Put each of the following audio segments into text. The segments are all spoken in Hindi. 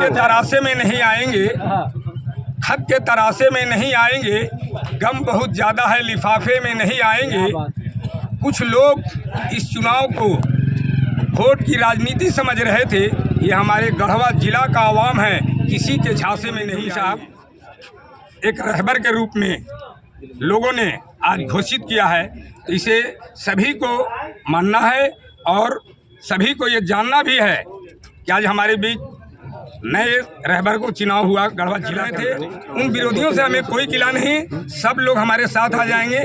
के तरासे में नहीं आएंगे, खत के तरासे में नहीं आएंगे, गम बहुत ज़्यादा है लिफाफे में नहीं आएंगे। कुछ लोग इस चुनाव को वोट की राजनीति समझ रहे थे। ये हमारे गढ़वा जिला का आवाम है, किसी के झांसे में नहीं। साहब एक रहबर के रूप में लोगों ने आज घोषित किया है, तो इसे सभी को मानना है और सभी को ये जानना भी है कि आज हमारे बीच नए रहबर को चुनाव हुआ। गढ़वा जिला थे, उन विरोधियों से हमें कोई गिला नहीं, सब लोग हमारे साथ आ जाएंगे,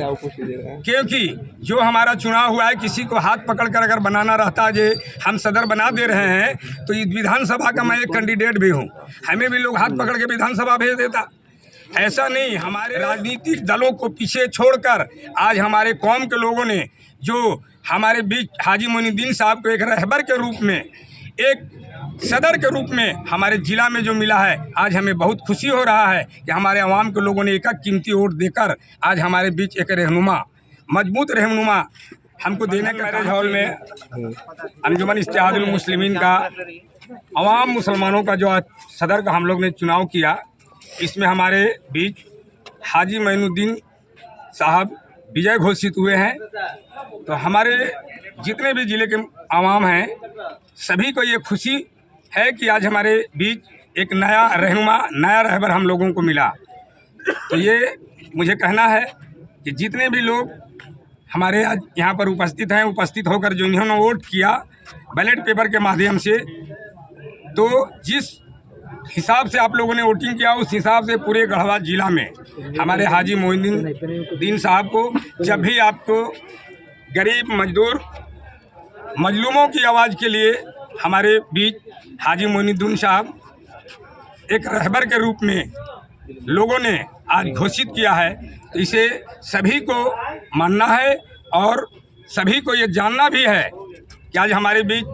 क्योंकि जो हमारा चुनाव हुआ है किसी को हाथ पकड़ कर अगर बनाना रहता जे हम सदर बना दे रहे हैं, तो इस विधानसभा का मैं एक कैंडिडेट भी हूँ, हमें भी लोग हाथ पकड़ के विधानसभा भेज देता। ऐसा नहीं, हमारे राजनीतिक दलों को पीछे छोड़कर आज हमारे कौम के लोगों ने जो हमारे बीच हाजी मोइनुद्दीन साहब को एक रहबर के रूप में, एक सदर के रूप में हमारे ज़िला में जो मिला है, आज हमें बहुत खुशी हो रहा है कि हमारे आवाम के लोगों ने एक कीमती वोट देकर आज हमारे बीच एक रहनुमा, मजबूत रहनुमा हमको देने का। मैरिज हॉल में अंजुमन इत्तेहादुल मुस्लिमीन का, अवाम मुसलमानों का जो सदर का हम लोग ने चुनाव किया, इसमें हमारे बीच हाजी मोइनुद्दीन साहब विजय घोषित हुए हैं। तो हमारे जितने भी ज़िले के आवाम हैं, सभी को ये खुशी है कि आज हमारे बीच एक नया रहनुमा, नया रहबर हम लोगों को मिला। तो ये मुझे कहना है कि जितने भी लोग हमारे आज यहाँ पर उपस्थित हैं, उपस्थित होकर जो इन्होंने वोट किया बैलेट पेपर के माध्यम से, तो जिस हिसाब से आप लोगों ने वोटिंग किया, उस हिसाब से पूरे गढ़वा जिला में हमारे हाजी मोइनुद्दीन साहब को, जब भी आपको गरीब मजदूर मजलूमों की आवाज़ के लिए हमारे बीच हाजी मोइनुद्दीन साहब एक रहबर के रूप में लोगों ने आज घोषित किया है, तो इसे सभी को मानना है और सभी को ये जानना भी है कि आज हमारे बीच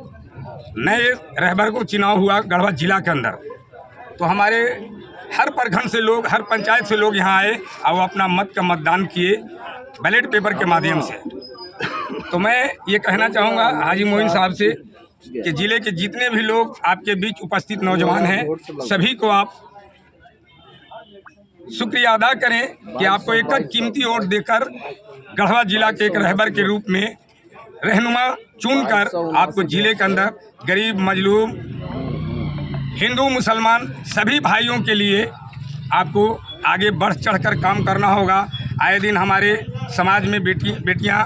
नए रहबर को चुनाव हुआ गढ़वा जिला के अंदर। तो हमारे हर प्रखंड से लोग, हर पंचायत से लोग यहाँ आए और वो अपना मत का मतदान किए बैलेट पेपर के माध्यम से। तो मैं ये कहना चाहूँगा हाजी मोइन साहब से कि ज़िले के जितने भी लोग आपके बीच उपस्थित नौजवान हैं, सभी को आप शुक्रिया अदा करें कि आपको एक कीमती वोट देकर गढ़वा जिला के एक रहबर के रूप में रहनुमा चुनकर आपको ज़िले के अंदर गरीब मजलूम हिंदू मुसलमान सभी भाइयों के लिए आपको आगे बढ़ चढ़कर काम करना होगा। आए दिन हमारे समाज में बेटियां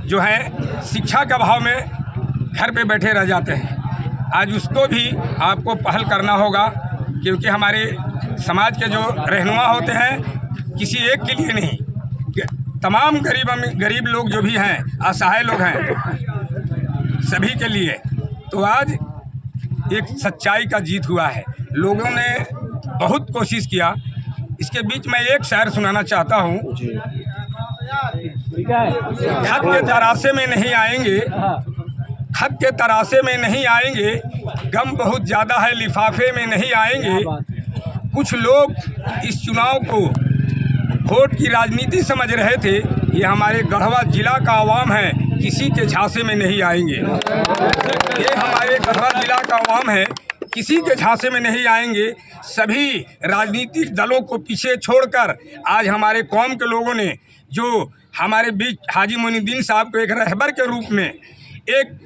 जो है शिक्षा के अभाव में घर पे बैठे रह जाते हैं, आज उसको भी आपको पहल करना होगा, क्योंकि हमारे समाज के जो रहनुमा होते हैं किसी एक के लिए नहीं, तमाम गरीब लोग जो भी हैं, असहाय लोग हैं, सभी के लिए। तो आज एक सच्चाई का जीत हुआ है, लोगों ने बहुत कोशिश किया। इसके बीच में एक शायर सुनाना चाहता हूँ। खत के तरासे में नहीं आएंगे, खत के तरासे में नहीं आएंगे, गम बहुत ज़्यादा है लिफाफे में नहीं आएंगे। कुछ लोग इस चुनाव को वोट की राजनीति समझ रहे थे। ये हमारे गढ़वा जिला का आवाम है, किसी के झांसे में नहीं आएंगे। ये हमारे गढ़वा जिला का आवाम है, किसी के झांसे में नहीं आएंगे। सभी राजनीतिक दलों को पीछे छोड़कर आज हमारे कौम के लोगों ने जो हमारे बीच हाजी मोइनुद्दीन साहब को एक रहबर के रूप में, एक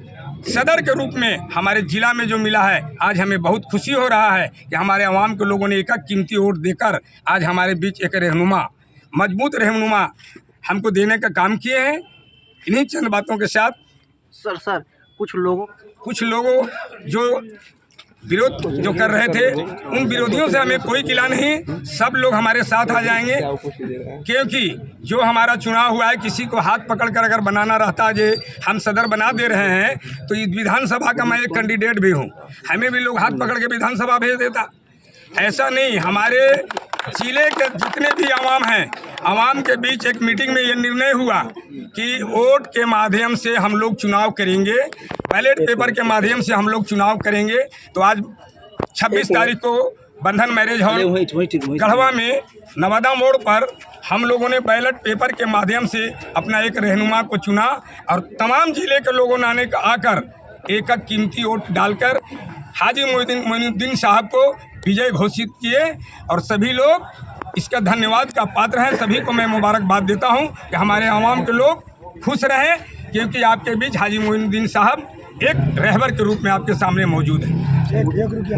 सदर के रूप में हमारे ज़िला में जो मिला है, आज हमें बहुत खुशी हो रहा है कि हमारे आवाम के लोगों ने एक कीमती वोट देकर आज हमारे बीच एक रहनुमा, मजबूत रहनुमा हमको देने का काम किए हैं। इन्हीं चंद बातों के साथ सर कुछ लोगों जो विरोध जो कर रहे थे, उन विरोधियों से हमें कोई गिला नहीं, सब लोग हमारे साथ आ जाएंगे, क्योंकि जो हमारा चुनाव हुआ है किसी को हाथ पकड़ कर अगर बनाना रहता जे हम सदर बना दे रहे हैं, तो इस विधानसभा का मैं एक कैंडिडेट भी हूँ, हमें भी लोग हाथ पकड़ के विधानसभा भेज देता। ऐसा नहीं, हमारे ज़िले के जितने भी आवाम हैं, आवाम के बीच एक मीटिंग में ये निर्णय हुआ कि वोट के माध्यम से हम लोग चुनाव करेंगे, बैलेट पेपर के माध्यम से हम लोग चुनाव करेंगे। तो आज 26 तारीख को बंधन मैरिज हॉल गढ़वा में नवादा मोड़ पर हम लोगों ने बैलेट पेपर के माध्यम से अपना एक रहनुमा को चुना और तमाम ज़िले के लोगों ने आकर एक कीमती वोट डालकर हाजी मोइनुद्दीन साहब को विजय घोषित किए और सभी लोग इसका धन्यवाद का पात्र हैं। सभी को मैं मुबारकबाद देता हूं कि हमारे आवाम के लोग खुश रहें, क्योंकि आपके बीच हाजी मोइनुद्दीन साहब एक रहबर के रूप में आपके सामने मौजूद हैं।